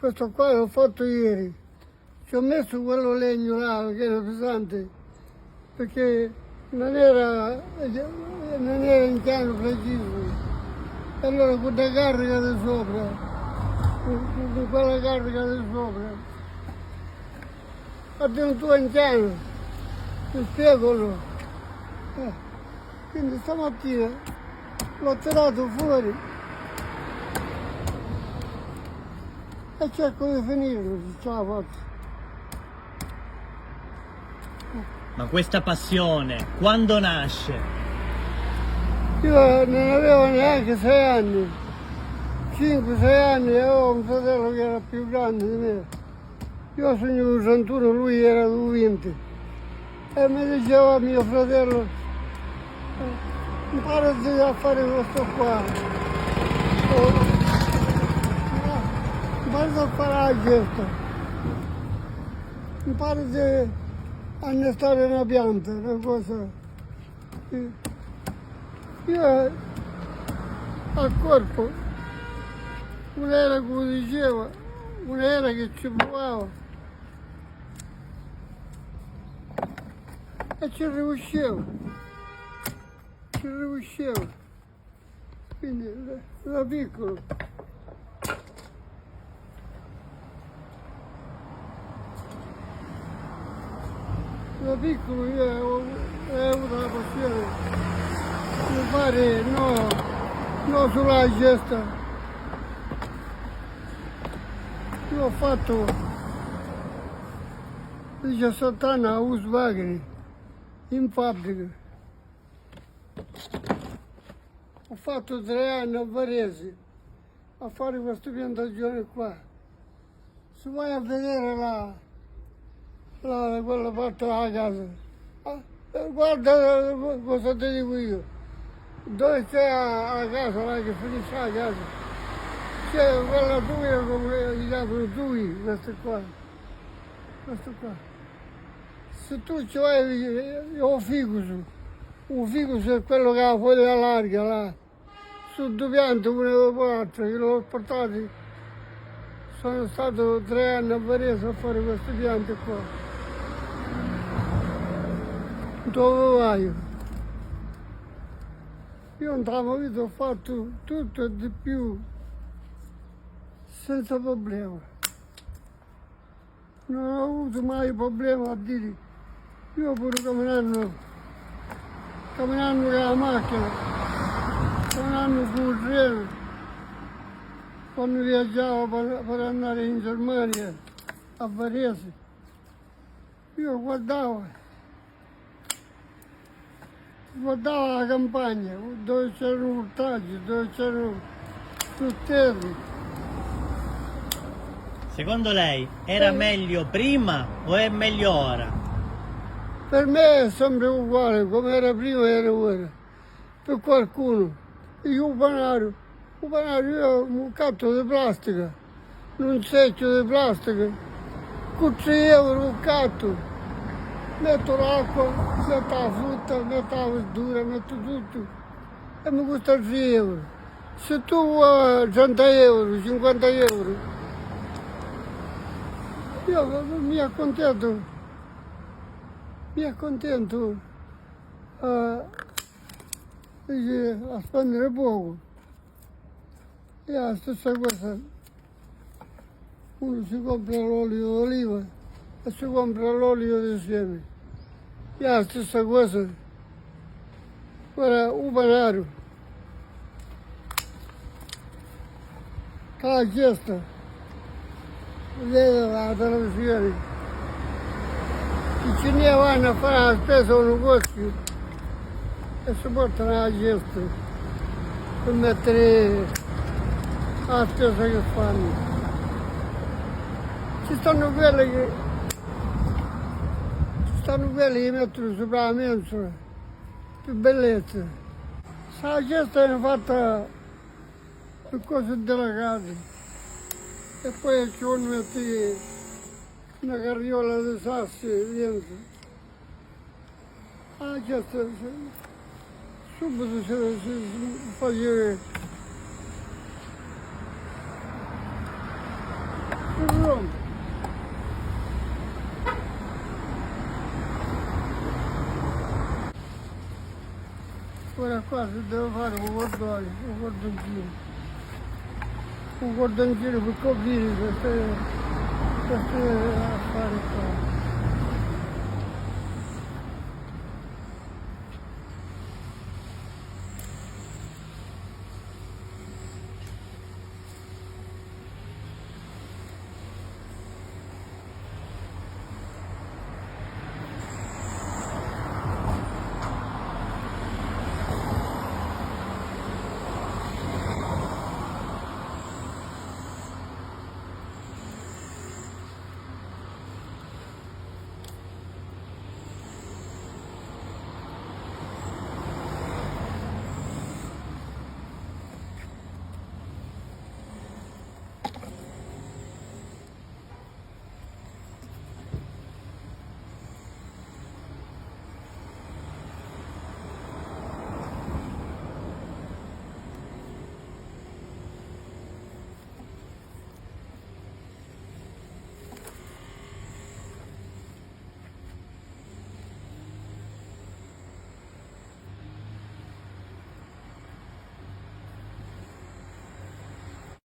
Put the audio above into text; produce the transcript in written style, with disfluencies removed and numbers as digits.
Questo qua l'ho fatto ieri. Ci ho messo quello legno là che era pesante perché non era in piano preciso. E allora con la carica di sopra, con quella carica di sopra, addirittura in piano, mi spiego no. Quindi stamattina l'ho tirato fuori e cerco di finirlo, se ce la faccio. Ma questa passione, quando nasce? Io non avevo neanche 6 anni, 5-6 anni, e avevo un fratello che era più grande di me. Io sogno 61, lui era 20. E mi diceva mio fratello, imparati a fare questo qua. Imparati a fare la gesta. Imparati a innestare una pianta, una cosa. Io al corpo, un'era come diceva, un'era che ci provavo e ci riuscivo, quindi da piccolo. Da piccolo io avevo avuto la passione di fare no sulla gesta. Io ho fatto 17 anni a Volkswagen in fabbrica. Ho fatto 3 anni a Varese a fare questa piantagione qua. Se vai a vedere quella parte della casa, guarda cosa ti dico io. Dove c'è la casa, là che finisce la casa, c'è quella tuia come gli chiamano tui, questo qua. Se tu ci vai, un ficus è quello che ha la foglia larga là, su 2 piante una dopo l'altra, che l'ho portati. Sono stato 3 anni a Varese a fare queste piante qua. Dove vai? Io nella mia vita ho fatto tutto e di più senza problema. Non ho avuto mai problema a dire. Io pure camminando con la macchina, camminando sul treno, quando viaggiavo per andare in Germania, a Varese, io guardavo la campagna, dove c'erano ortaggi, dove c'erano fruttetti. Secondo lei era meglio prima o è meglio ora? Per me è sempre uguale, come era prima era ora. Per qualcuno. Io un panario io ho un catto di plastica, un secchio di plastica, con 3 euro un catto. Metto l'acqua, metto la frutta, metto la verdura, metto tutto e mi costa 3 euro. Se tu vuoi 30 euro, 50 euro, io mi accontento a spendere poco. E la stessa cosa, uno si compra l'olio d'oliva e si compra l'olio di seme. E la stessa cosa, guarda, un panario, che la gesta, vedete la televisione, i cinesi vanno a fare la spesa a un negozio e si portano la gesta per mettere la spesa che fanno. Ci stanno quelli che mettono sopra la mensola, più bellezza. Se la gesta è fatta per cose delicate e poi ci vuole mettere una carriola di sassi dentro. La gesta subito si fa girare. Ora qua si deve fare un cordoncino per coprire queste affari qua.